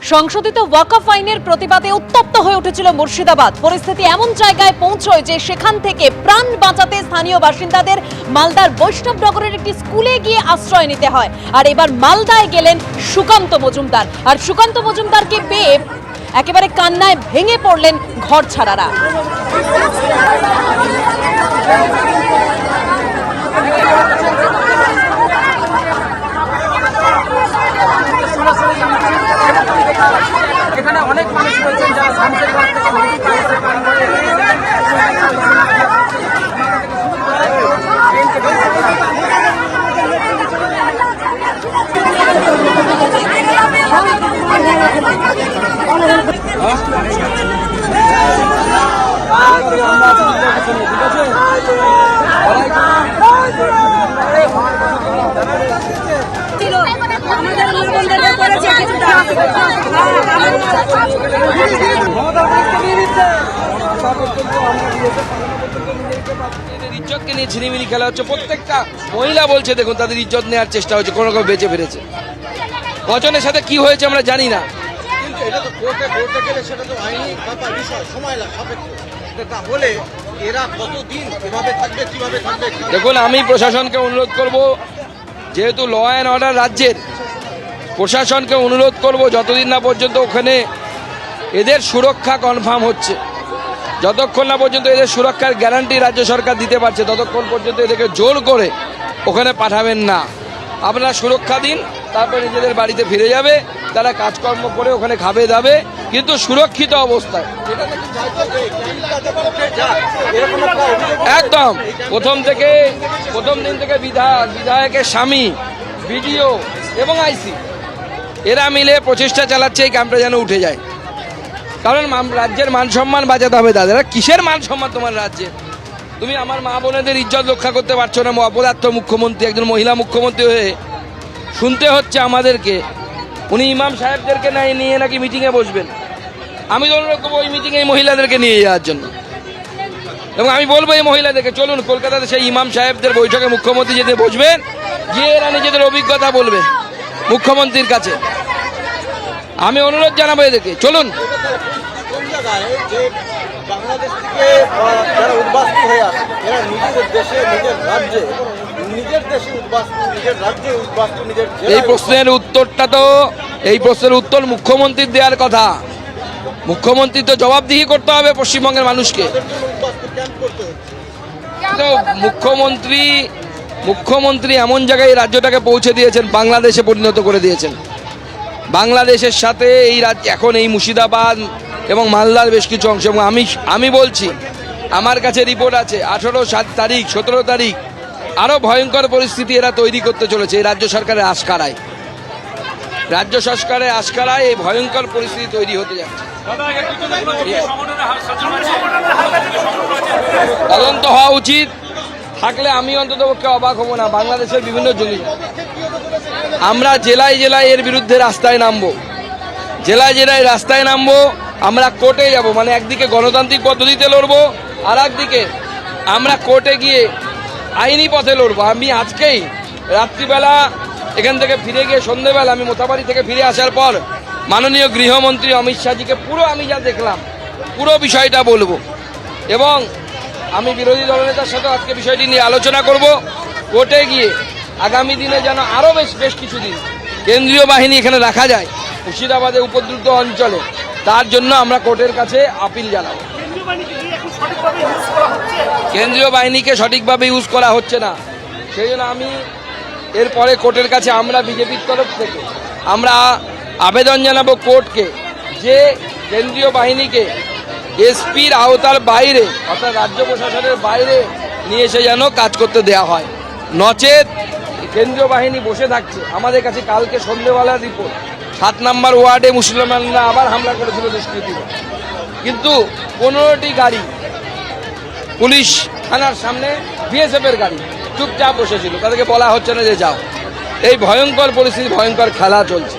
সংশোধিত ওয়াকফ আইনের প্রতিবাদে উত্তপ্ত হয়ে উঠেছিল মুর্শিদাবাদ। পরিস্থিতি এমন জায়গায় পৌঁছয় যে সেখান থেকে প্রাণ বাঁচাতে স্থানীয় বাসিন্দাদের মালদার বৈষ্ণবনগরের একটি স্কুলে গিয়ে আশ্রয় নিতে হয়। আর এবার মালদায় গেলেন সুকান্ত মজুমদার, আর সুকান্ত মজুমদারকে পেয়ে একেবারে কান্নায় ভেঙে পড়লেন ঘর ছাড়ারা। এখানে অনেক মানুষ রয়েছেন যারা শান্তির ঘর থেকে ইজ্জতকে নিয়ে ছিনিমিনি খেলা হচ্ছে। প্রত্যেকটা মহিলা বলছে দেখুন তাদের ইজ্জত নেওয়ার চেষ্টা হচ্ছে, কোনো রকম বেঁচে ফিরেছে। কজনের সাথে কি হয়েছে আমরা জানি না, কিন্তু এটা তো কোর্টে গেলে সেটা তো আইনি ব্যাপার, বিষয়, সময় সাপেক্ষ। তাহলে এরা কতদিন এভাবে থাকবে, কিভাবে থাকবে? দেখুন আমি প্রশাসনকে অনুরোধ করব, যেহেতু ল অ্যান্ড অর্ডার রাজ্যের, প্রশাসনকে অনুরোধ করব যতদিন না পর্যন্ত ওখানে এদের সুরক্ষা কনফার্ম হচ্ছে, যতক্ষণ না পর্যন্ত এদের সুরক্ষার গ্যারান্টি রাজ্য সরকার দিতে পারছে, ততক্ষণ পর্যন্ত এদেরকে জোর করে ওখানে পাঠাবেন না। আপনারা সুরক্ষা দিন, তারপর নিজেদের বাড়িতে ফিরে যাবে, তারা কাজকর্ম করে ওখানে খাবে দাবে, কিন্তু সুরক্ষিত অবস্থায়। একদম প্রথম দিন থেকে বিধায়কের স্বামী, বিডিও এবং আইসি এরা মিলে প্রচেষ্টা চালাচ্ছে এই ক্যাম্পটা যেন উঠে যায়। কারণ রাজ্যের মান সম্মান বাঁচাতে হবে। দাদারা কিসের মান সম্মান তোমার রাজ্যে? তুমি আমার মা বোনেদের ইজ্জত রক্ষা করতে পারছো না। অপদার্থ মুখ্যমন্ত্রী, একজন মহিলা মুখ্যমন্ত্রী হয়ে শুনতে হচ্ছে আমাদেরকে উনি ইমাম সাহেবদেরকে নিয়ে নাকি মিটিংয়ে বসবেন। আমি তো অনুরোধ করবো ওই মিটিংয়ে এই মহিলাদেরকে নিয়ে যাওয়ার জন্য, এবং আমি বলবো এই মহিলাদেরকে চলুন কলকাতাতে সেই ইমাম সাহেবদের বৈঠকে মুখ্যমন্ত্রী যেতে বসবেন, গিয়ে এরা নিজেদের অভিজ্ঞতা বলবে মুখ্যমন্ত্রীর কাছে। আমি অনুরোধ জানাবো এদেরকে, চলুন। বাংলাদেশ থেকে যারা উদ্বাস্তু হয়ে আসে, এরা নিজেদের দেশে, নিজের রাজ্যে, নিজের দেশে উদ্বাস্তু, নিজের রাজ্যে উদ্বাস্তু, নিজের এই প্রশ্নের উত্তর মুখ্যমন্ত্রীর দেওয়ার কথা। মুখ্যমন্ত্রী তো জবাবদিহি করতে হবে পশ্চিমবঙ্গের মানুষকে। তো মুখ্যমন্ত্রী এমন জায়গায় রাজ্যটাকে পৌঁছে দিয়েছেন, বাংলাদেশে পরিণত করে দিয়েছেন। বাংলাদেশের সাথে এই রাজ্য এখন এই মুর্শিদাবাদ এবং মালদার বেশ কিছু অংশ, এবং আমি বলছি আমার কাছে রিপোর্ট আছে 18 তারিখ 17 তারিখ আরও ভয়ঙ্কর পরিস্থিতি এরা তৈরি করতে চলেছে। এই রাজ্য সরকারের আশকারায় এই ভয়ঙ্কর পরিস্থিতি তৈরি হতে যাচ্ছে। তদন্ত হওয়া উচিত, থাকলে আমি অন্তত পক্ষে অবাক হব না। বাংলাদেশের বিভিন্ন জমি আমরা জেলায় এর বিরুদ্ধে রাস্তায় নামবো, আমরা কোর্টে যাব। মানে একদিকে গণতান্ত্রিক পদ্ধতিতে লড়বো, আর একদিকে আমরা কোর্টে গিয়ে আইনি পথে লড়বো। আমি আজকেই রাত্রিবেলা এখান থেকে ফিরে গিয়ে সন্ধ্যেবেলা আমি মোথাবাড়ি থেকে ফিরে আসার পর মাননীয় গৃহমন্ত্রী অমিত শাহজিকে পুরো আমি যা দেখলাম পুরো বিষয়টা বলবো, এবং আমি বিরোধী দলনেতার সাথে আজকে বিষয়টি নিয়ে আলোচনা করব। কোর্টে গিয়ে আগামী দিনে যেন আরও বেশ কিছুদিন কেন্দ্রীয় বাহিনী এখানে রাখা যায় মুর্শিদাবাদে উপদ্রুত অঞ্চলে, তার জন্য আমরা কোর্টের কাছে আপিল জানাবো। কেন্দ্রীয় বাহিনীকে সঠিকভাবে ইউজ করা হচ্ছে না, সেই জন্য আমি এরপরে কোর্টের কাছে আমরা বিজেপির তরফ থেকে আমরা আবেদন জানাবো কোর্টকে, যে কেন্দ্রীয় বাহিনীকে এসপির আওতার বাইরে, অর্থাৎ রাজ্য প্রশাসনের বাইরে নিয়ে এসে যেন কাজ করতে দেওয়া হয়। নচেত কেন্দ্রীয় বাহিনী বসে থাকছে। আমাদের কাছে কালকে সন্ধ্যেবেলার রিপোর্ট 7 নম্বর ওয়ার্ডে মুসলমানরা আবার হামলা করেছিল দুষ্কৃতীরা, কিন্তু 15টি গাড়ি পুলিশ থানার সামনে বিএসএফের গাড়ি চুপচাপ বসেছিল, তাদেরকে বলা হচ্ছে না যে যাও। এই ভয়ঙ্কর পরিস্থিতি, ভয়ঙ্কর খেলা চলছে।